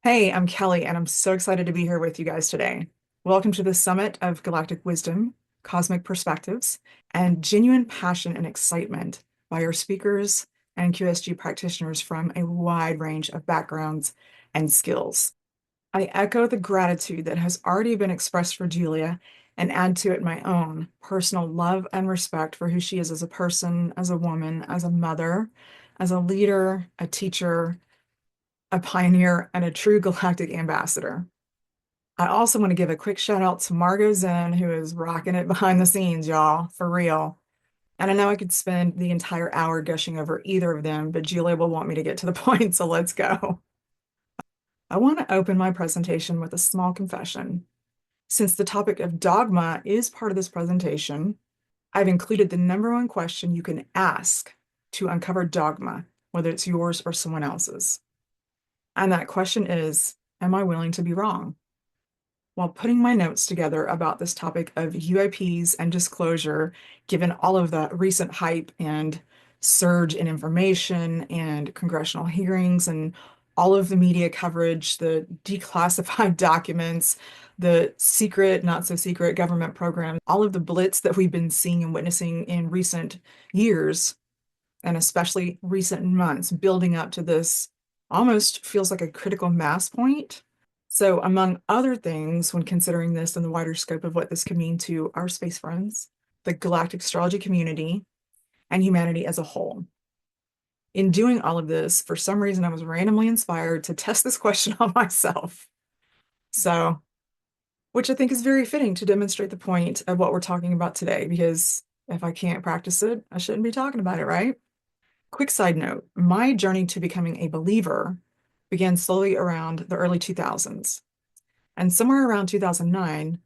Hey, I'm Kellie, and I'm so excited to be here with you guys today. Welcome to the Summit of Galactic Wisdom, Cosmic Perspectives, and Genuine Passion and Excitement by our speakers and QSG practitioners from a wide range of backgrounds and skills. I echo the gratitude that has already been expressed for Julia and add to it my own personal love and respect for who she is as a person, as a woman, as a mother, as a leader, a teacher, a pioneer, and a true galactic ambassador. I also want to give a quick shout out to Margot Zen, who is rocking it behind the scenes, y'all, for real. And I know I could spend the entire hour gushing over either of them, but Julia will want me to get to the point, so let's go. I want to open my presentation with a small confession. Since the topic of dogma is part of this presentation, I've included the number one question you can ask to uncover dogma, whether it's yours or someone else's. And that question is, am I willing to be wrong? While putting my notes together about this topic of UAPs and disclosure, given all of the recent hype and surge in information and congressional hearings and all of the media coverage, the declassified documents, the secret, not so secret government programs, all of the blitz that we've been seeing and witnessing in recent years, and especially recent months, building up to this almost feels like a critical mass point. So, among other things, when considering this in the wider scope of what this could mean to our space friends, the galactic astrology community, and humanity as a whole. In doing all of this, for some reason, I was randomly inspired to test this question on myself. So, which I think is very fitting to demonstrate the point of what we're talking about today, because if I can't practice it, I shouldn't be talking about it, right? Quick side note, my journey to becoming a believer began slowly around the early 2000s. And somewhere around 2009,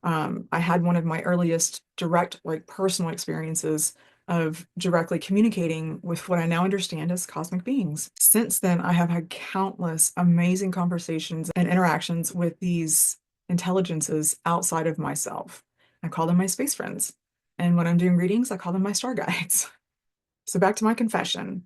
I had one of my earliest direct, like personal experiences of directly communicating with what I now understand as cosmic beings. Since then, I have had countless amazing conversations and interactions with these intelligences outside of myself. I call them my space friends. And when I'm doing readings, I call them my star guides. So back to my confession.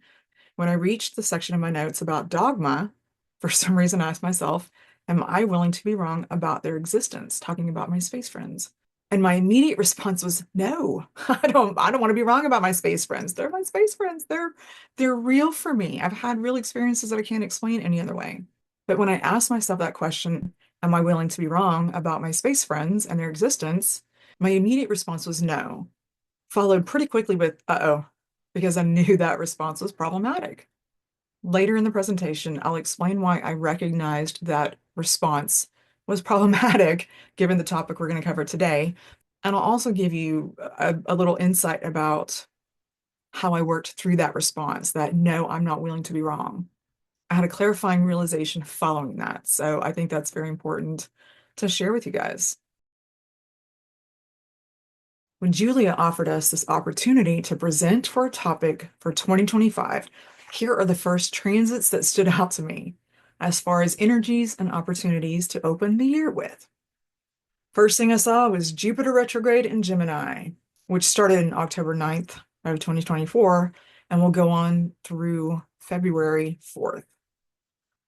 When I reached the section of my notes about dogma, for some reason I asked myself, am I willing to be wrong about their existence, talking about my space friends? And my immediate response was no. I don't want to be wrong about my space friends. They're my space friends. They're real for me. I've had real experiences that I can't explain any other way. But when I asked myself that question, am I willing to be wrong about my space friends and their existence? My immediate response was no, followed pretty quickly with uh-oh, because I knew that response was problematic. Later in the presentation, I'll explain why I recognized that response was problematic given the topic we're going to cover today. And I'll also give you a little insight about how I worked through that response, that no, I'm not willing to be wrong. I had a clarifying realization following that. So I think that's very important to share with you guys. When Julia offered us this opportunity to present for a topic for 2025, here are the first transits that stood out to me as far as energies and opportunities to open the year with. First thing I saw was Jupiter retrograde in Gemini, which started in October 9th of 2024 and will go on through February 4th.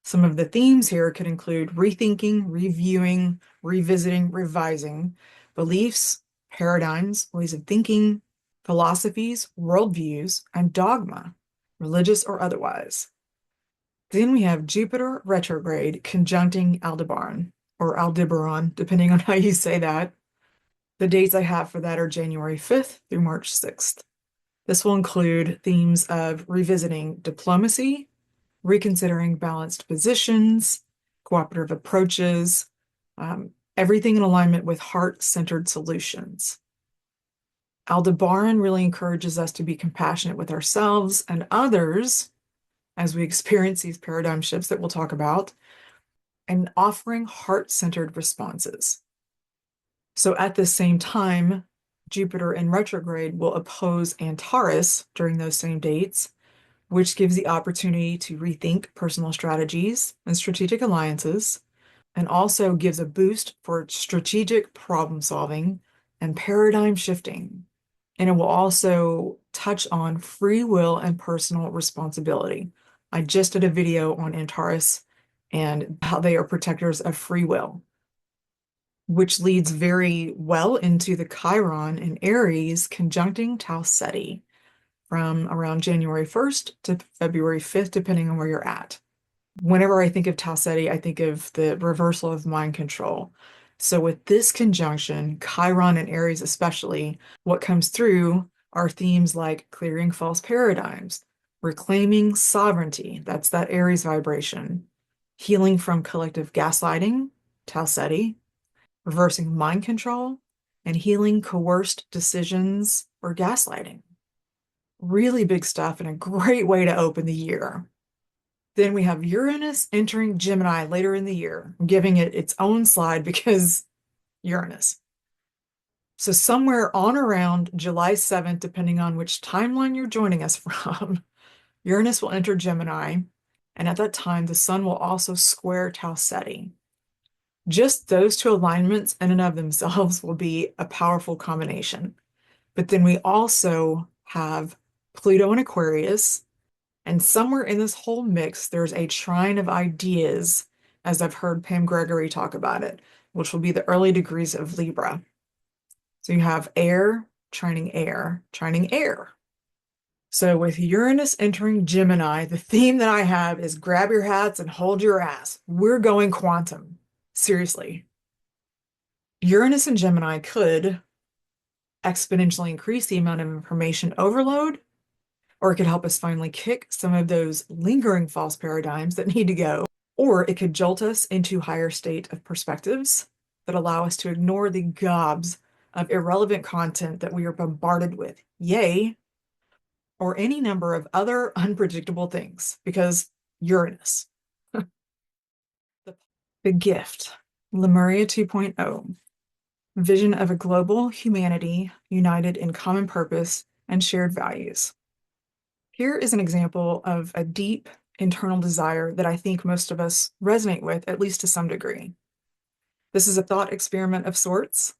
Some of the themes here could include rethinking, reviewing, revisiting, revising beliefs, paradigms, ways of thinking, philosophies, worldviews, and dogma, religious or otherwise. Then we have Jupiter retrograde conjuncting Aldebaran, or Aldebaran, depending on how you say that. The dates I have for that are January 5th through March 6th. This will include themes of revisiting diplomacy, reconsidering balanced positions, cooperative approaches, everything in alignment with heart-centered solutions. Aldebaran really encourages us to be compassionate with ourselves and others as we experience these paradigm shifts that we'll talk about, and offering heart-centered responses. So at the same time, Jupiter in retrograde will oppose Antares during those same dates, which gives the opportunity to rethink personal strategies and strategic alliances, and also gives a boost for strategic problem solving and paradigm shifting. And it will also touch on free will and personal responsibility. I just did a video on Antares and how they are protectors of free will, which leads very well into the Chiron in Aries conjuncting Tau Ceti from around January 1st to February 5th, depending on where you're at. Whenever I think of Tau Ceti, I think of the reversal of mind control. So with this conjunction, Chiron and Aries especially, what comes through are themes like clearing false paradigms, reclaiming sovereignty, that's that Aries vibration, healing from collective gaslighting, Tau Ceti, reversing mind control, and healing coerced decisions or gaslighting. Really big stuff and a great way to open the year. Then we have Uranus entering Gemini later in the year, giving it its own slide because Uranus. So somewhere on around July 7th, depending on which timeline you're joining us from, Uranus will enter Gemini, and at that time, the sun will also square Tau Ceti. Just those two alignments in and of themselves will be a powerful combination. But then we also have Pluto in Aquarius, and somewhere in this whole mix, there's a trine of ideas, as I've heard Pam Gregory talk about it, which will be the early degrees of Libra. So you have air, trining air, trining air. So with Uranus entering Gemini, the theme that I have is grab your hats and hold your ass. We're going quantum. Seriously. Uranus and Gemini could exponentially increase the amount of information overload, or it could help us finally kick some of those lingering false paradigms that need to go, or it could jolt us into higher state of perspectives that allow us to ignore the gobs of irrelevant content that we are bombarded with. Yay! Or any number of other unpredictable things, because Uranus. The gift, Lemuria 2.0, vision of a global humanity united in common purpose and shared values. Here is an example of a deep internal desire that I think most of us resonate with, at least to some degree. This is a thought experiment of sorts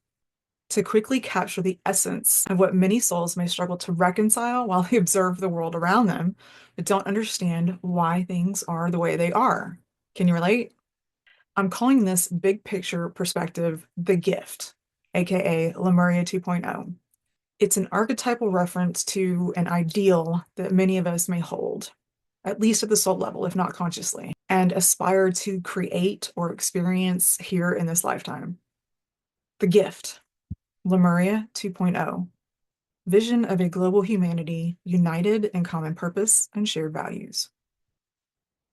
to quickly capture the essence of what many souls may struggle to reconcile while they observe the world around them, but don't understand why things are the way they are. Can you relate? I'm calling this big picture perspective the gift, aka Lemuria 2.0. It's an archetypal reference to an ideal that many of us may hold, at least at the soul level, if not consciously, and aspire to create or experience here in this lifetime. The gift, Lemuria 2.0, vision of a global humanity united in common purpose and shared values.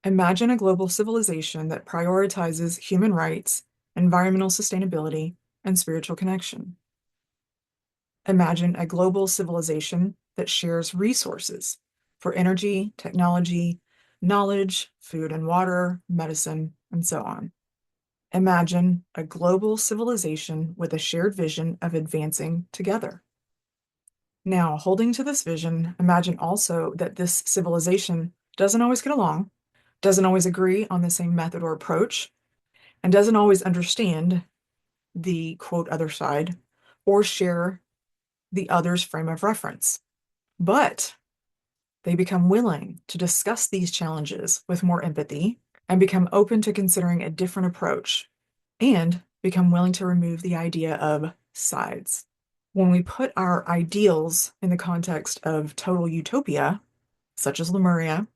Imagine a global civilization that prioritizes human rights, environmental sustainability, and spiritual connection. Imagine a global civilization that shares resources for energy, technology, knowledge, food and water, medicine, and so on. Imagine a global civilization with a shared vision of advancing together. Now, holding to this vision, imagine also that this civilization doesn't always get along, doesn't always agree on the same method or approach, and doesn't always understand the quote other side or share the other's frame of reference. But they become willing to discuss these challenges with more empathy and become open to considering a different approach and become willing to remove the idea of sides. When we put our ideals in the context of total utopia, such as Lemuria,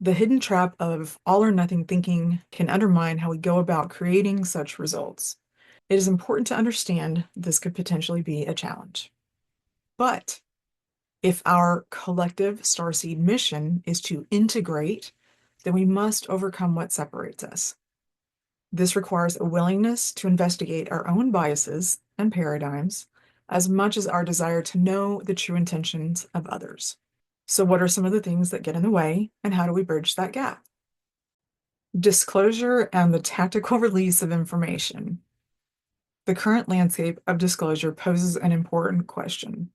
the hidden trap of all or nothing thinking can undermine how we go about creating such results. It is important to understand this could potentially be a challenge. But if our collective starseed mission is to integrate, then we must overcome what separates us. This requires a willingness to investigate our own biases and paradigms as much as our desire to know the true intentions of others. So what are some of the things that get in the way, and how do we bridge that gap? Disclosure and the tactical release of information. The current landscape of disclosure poses an important question.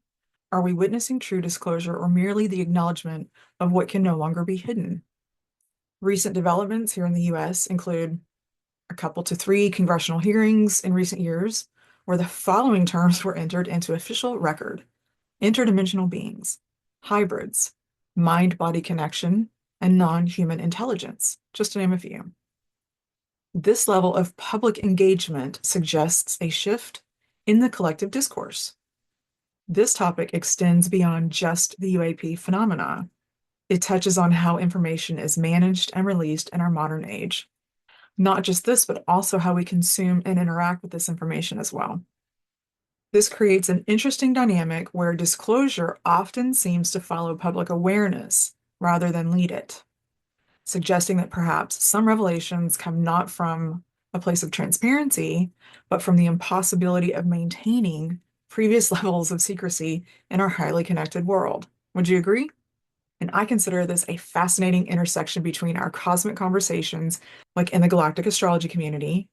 Are we witnessing true disclosure or merely the acknowledgement of what can no longer be hidden? Recent developments here in the US include a couple to 3 congressional hearings in recent years where the following terms were entered into official record: interdimensional beings, hybrids, mind-body connection, and non-human intelligence, just to name a few. This level of public engagement suggests a shift in the collective discourse. This topic extends beyond just the UAP phenomena. It touches on how information is managed and released in our modern age. Not just this, but also how we consume and interact with this information as well. This creates an interesting dynamic where disclosure often seems to follow public awareness rather than lead it, suggesting that perhaps some revelations come not from a place of transparency, but from the impossibility of maintaining previous levels of secrecy in our highly connected world. Would you agree? And I consider this a fascinating intersection between our cosmic conversations, like in the galactic astrology community,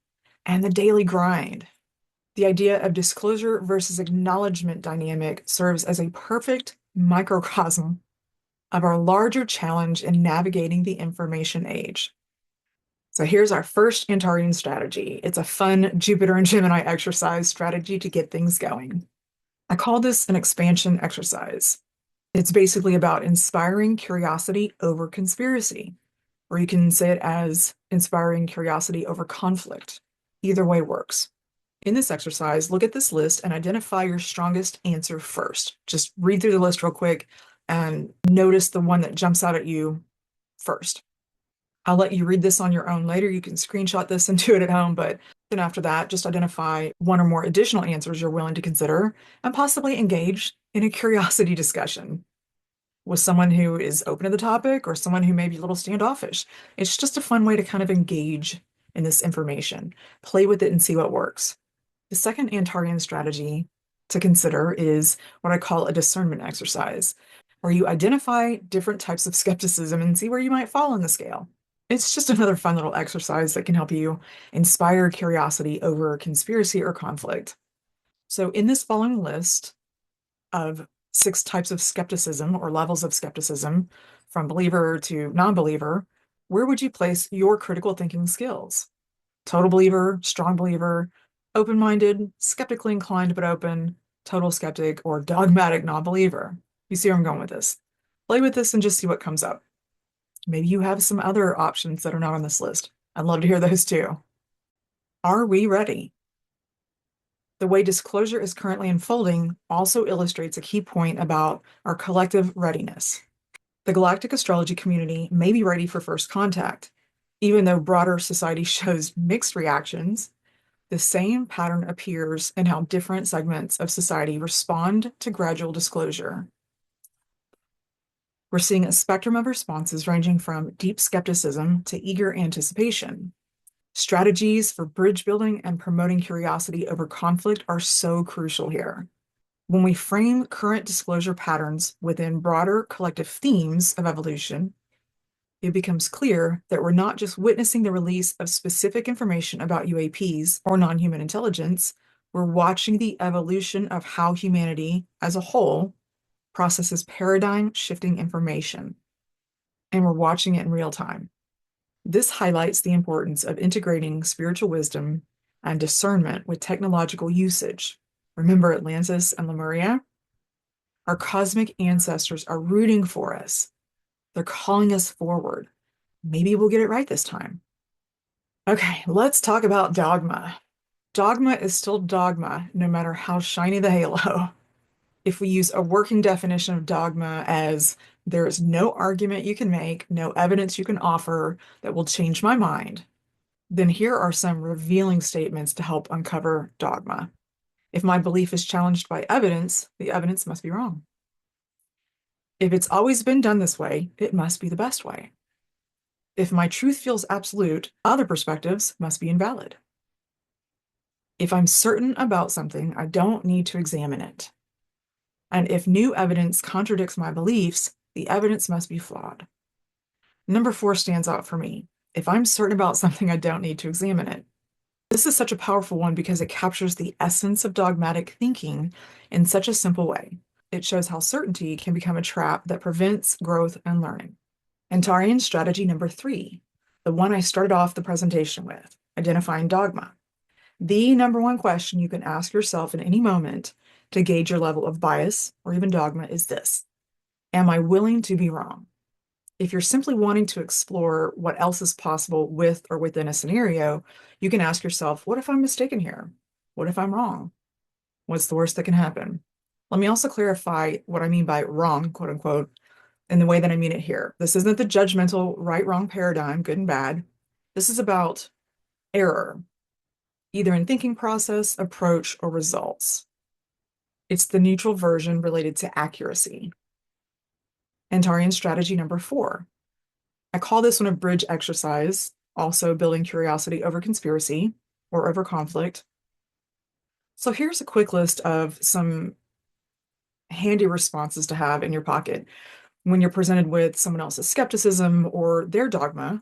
and the daily grind. The idea of disclosure versus acknowledgement dynamic serves as a perfect microcosm of our larger challenge in navigating the information age. So here's our first Antarean strategy. It's a fun Jupiter and Gemini exercise strategy to get things going. I call this an expansion exercise. It's basically about inspiring curiosity over conspiracy, or you can say it as inspiring curiosity over conflict. Either way works. In this exercise, look at this list and identify your strongest answer first. Just read through the list real quick and notice the one that jumps out at you first. I'll let you read this on your own later. You can screenshot this and do it at home, but then after that, just identify one or more additional answers you're willing to consider and possibly engage in a curiosity discussion with someone who is open to the topic or someone who may be a little standoffish. It's just a fun way to kind of engage in this information, play with it and see what works. The second Antarean strategy to consider is what I call a discernment exercise, where you identify different types of skepticism and see where you might fall on the scale. It's just another fun little exercise that can help you inspire curiosity over conspiracy or conflict. So in this following list of 6 types of skepticism or levels of skepticism, from believer to non-believer, where would you place your critical thinking skills? Total believer, strong believer, open-minded, skeptically inclined but open, total skeptic, or dogmatic non-believer? You see where I'm going with this. Play with this and just see what comes up. Maybe you have some other options that are not on this list. I'd love to hear those too. Are we ready? The way disclosure is currently unfolding also illustrates a key point about our collective readiness. The galactic astrology community may be ready for first contact. Even though broader society shows mixed reactions, the same pattern appears in how different segments of society respond to gradual disclosure. We're seeing a spectrum of responses ranging from deep skepticism to eager anticipation. Strategies for bridge building and promoting curiosity over conflict are so crucial here. When we frame current disclosure patterns within broader collective themes of evolution, it becomes clear that we're not just witnessing the release of specific information about UAPs or non-human intelligence, we're watching the evolution of how humanity as a whole processes paradigm-shifting information, and we're watching it in real time. This highlights the importance of integrating spiritual wisdom and discernment with technological usage. Remember Atlantis and Lemuria? Our cosmic ancestors are rooting for us. They're calling us forward. Maybe we'll get it right this time. Okay, let's talk about dogma. Dogma is still dogma, no matter how shiny the halo. If we use a working definition of dogma as there is no argument you can make, no evidence you can offer that will change my mind, then here are some revealing statements to help uncover dogma. If my belief is challenged by evidence, the evidence must be wrong. If it's always been done this way, it must be the best way. If my truth feels absolute, other perspectives must be invalid. If I'm certain about something, I don't need to examine it. And if new evidence contradicts my beliefs, the evidence must be flawed. Number 4 stands out for me. If I'm certain about something, I don't need to examine it. This is such a powerful one because it captures the essence of dogmatic thinking in such a simple way. It shows how certainty can become a trap that prevents growth and learning. Antarean strategy number 3, the one I started off the presentation with, identifying dogma. The number 1 question you can ask yourself in any moment to gauge your level of bias or even dogma is this: am I willing to be wrong? if you're simply wanting to explore what else is possible with or within a scenario, you can ask yourself, what if I'm mistaken here? What if I'm wrong? What's the worst that can happen? Let me also clarify what I mean by wrong, quote unquote, in the way that I mean it here. This isn't the judgmental right wrong paradigm, good and bad. This is about error, either in thinking process, approach, or results. It's the neutral version related to accuracy. Antarean strategy number 4. I call this one a bridge exercise, also building curiosity over conspiracy or over conflict. So here's a quick list of some handy responses to have in your pocket when you're presented with someone else's skepticism or their dogma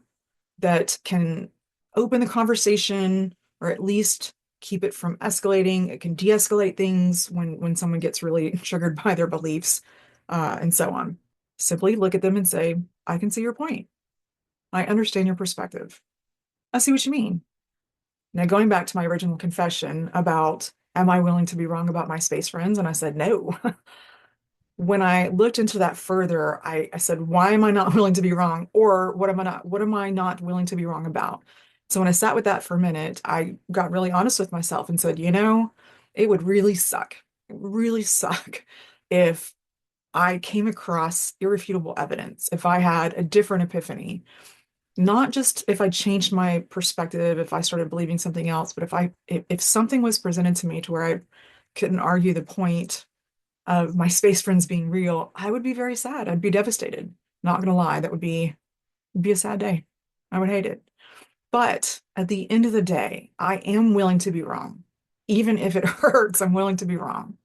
that can open the conversation or at least keep it from escalating. It can de-escalate things when someone gets really triggered by their beliefs, and so on. Simply look at them and say, I can see your point. I understand your perspective. I see what you mean. Now, going back to my original confession about, am I willing to be wrong about my space friends? And I said, no. When I looked into that further, I said, why am I not willing to be wrong? Or what am I not willing to be wrong about? So when I sat with that for a minute, I got really honest with myself and said, it would really suck if I came across irrefutable evidence, if I had a different epiphany, not just if I changed my perspective, if I started believing something else, but if something was presented to me to where I couldn't argue the point of my space friends being real, I would be very sad. I'd be devastated. Not gonna lie, that would be a sad day. I would hate it. But at the end of the day, I am willing to be wrong. Even if it hurts, I'm willing to be wrong.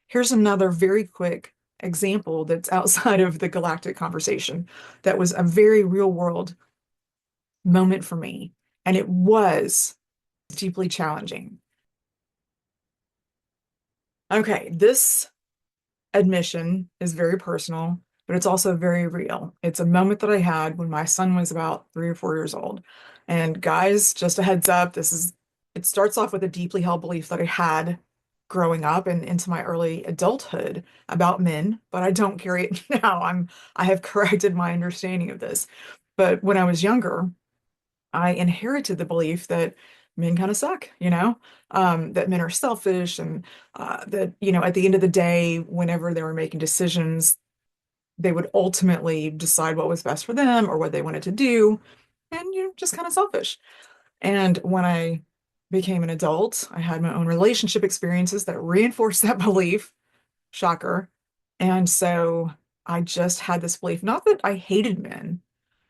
Here's another very quick example that's outside of the galactic conversation that was a very real world moment for me. And it was deeply challenging. Okay, this admission is very personal, but it's also very real. It's a moment that I had when my son was about 3 or 4 years old. And guys, just a heads up, it starts off with a deeply held belief that I had growing up and into my early adulthood about men, but I don't carry it now. I have corrected my understanding of this. But when I was younger, I inherited the belief that men kind of suck, that men are selfish and that, at the end of the day, whenever they were making decisions, they would ultimately decide what was best for them or what they wanted to do. And, just kind of selfish. And when I became an adult, I had my own relationship experiences that reinforced that belief. Shocker. And so I just had this belief, not that I hated men,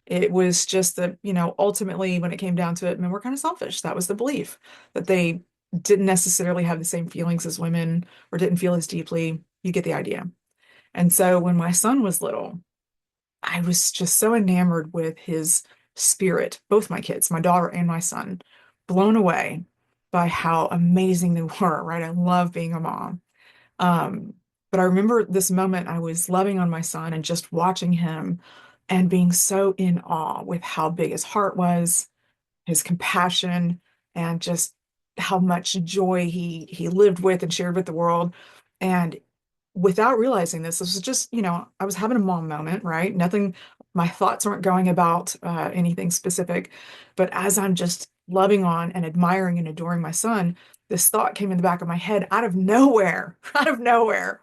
it was just that, ultimately, when it came down to it, men were kind of selfish. That was the belief, that they didn't necessarily have the same feelings as women or didn't feel as deeply. You get the idea. And so when my son was little, I was just so enamored with his spirit, both my kids, my daughter and my son, blown away by how amazing they were, right? I love being a mom. Um, but I remember this moment I was loving on my son and just watching him and being so in awe with how big his heart was, his compassion, and just how much joy he lived with and shared with the world. And without realizing this was just, I was having a mom moment, right? Nothing, my thoughts weren't going about anything specific. But as I'm just loving on and admiring and adoring my son, this thought came in the back of my head out of nowhere, out of nowhere,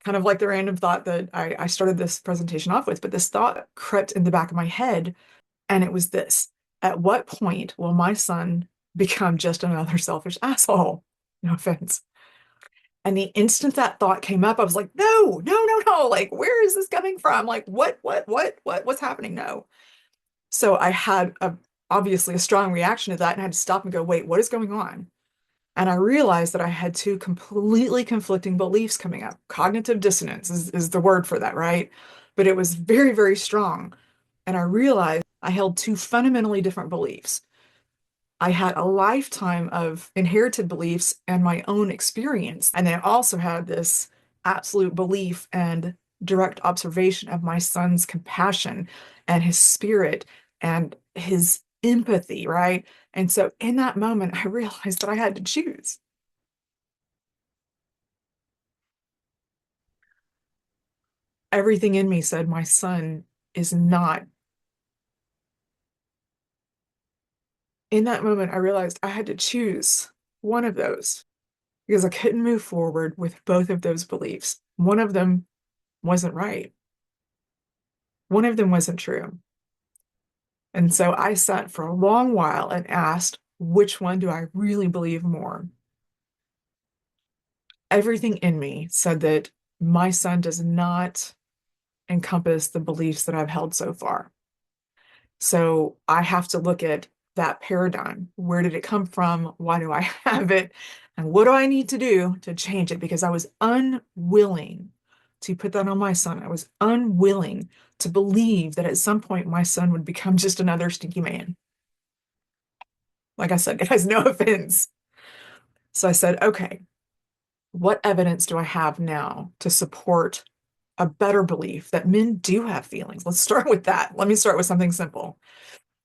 kind of like the random thought that I started this presentation off with. But this thought crept in the back of my head, and it was this: at what point will my son become just another selfish asshole? No offense. And the instant that thought came up, I was like, no, no, no, no. Like, where is this coming from? Like, what's happening? No. So I had obviously a strong reaction to that and I had to stop and go, wait, what is going on? And I realized that I had two completely conflicting beliefs coming up. Cognitive dissonance is the word for that, right? But it was very, very strong. And I realized I held two fundamentally different beliefs. I had a lifetime of inherited beliefs and my own experience. And then I also had this absolute belief and direct observation of my son's compassion and his spirit and his empathy, right? And so in that moment, I realized that I had to choose. Everything in me said, my son is not. In that moment, I realized I had to choose one of those because I couldn't move forward with both of those beliefs. One of them wasn't right. One of them wasn't true. And so I sat for a long while and asked, which one do I really believe more? Everything in me said that my son does not encompass the beliefs that I've held so far. So I have to look at that paradigm. Where did it come from? Why do I have it? And what do I need to do to change it? Because I was unwilling to put that on my son. I was unwilling to believe that at some point my son would become just another stinky man. Like I said, guys, no offense. So I said, okay, what evidence do I have now to support a better belief that men do have feelings? Let's start with that. Let me start with something simple.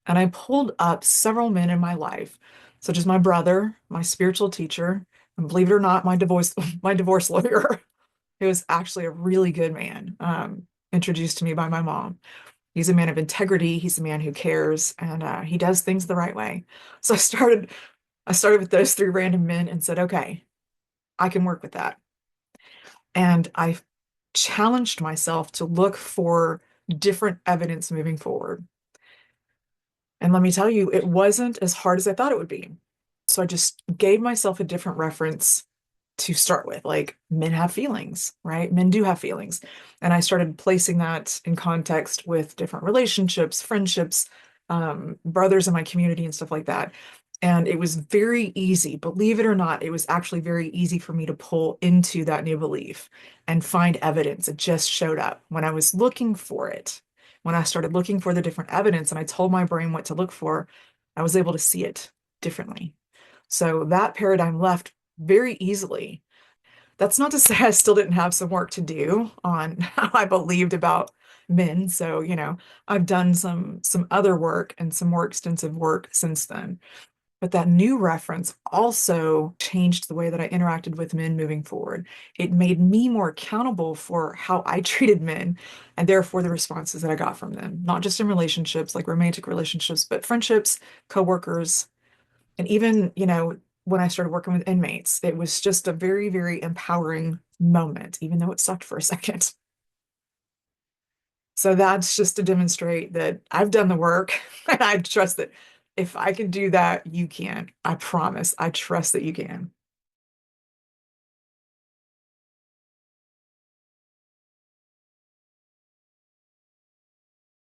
And I pulled up several men in my life, such as my brother, my spiritual teacher, and believe it or not, my divorce lawyer, who was actually a really good man, introduced to me by my mom. He's a man of integrity. He's a man who cares, and he does things the right way. So I started with those three random men and said, okay, I can work with that. And I challenged myself to look for different evidence moving forward. And let me tell you, it wasn't as hard as I thought it would be. So I just gave myself a different reference to start with, like men have feelings, right? Men do have feelings. And I started placing that in context with different relationships, friendships, brothers in my community and stuff like that. And it was very easy, believe it or not, it was actually very easy for me to pull into that new belief and find evidence. It just showed up when I was looking for it. When I started looking for the different evidence and I told my brain what to look for, I was able to see it differently. So that paradigm left very easily. That's not to say I still didn't have some work to do on how I believed about men. So, I've done some other work and some more extensive work since then. But that new reference also changed the way that I interacted with men moving forward. It made me more accountable for how I treated men and therefore the responses that I got from them, not just in relationships, like romantic relationships, but friendships, coworkers, and even, when I started working with inmates, it was just a very, very empowering moment, even though it sucked for a second. So that's just to demonstrate that I've done the work and I trust that if I can do that, you can. I promise. I trust that you can.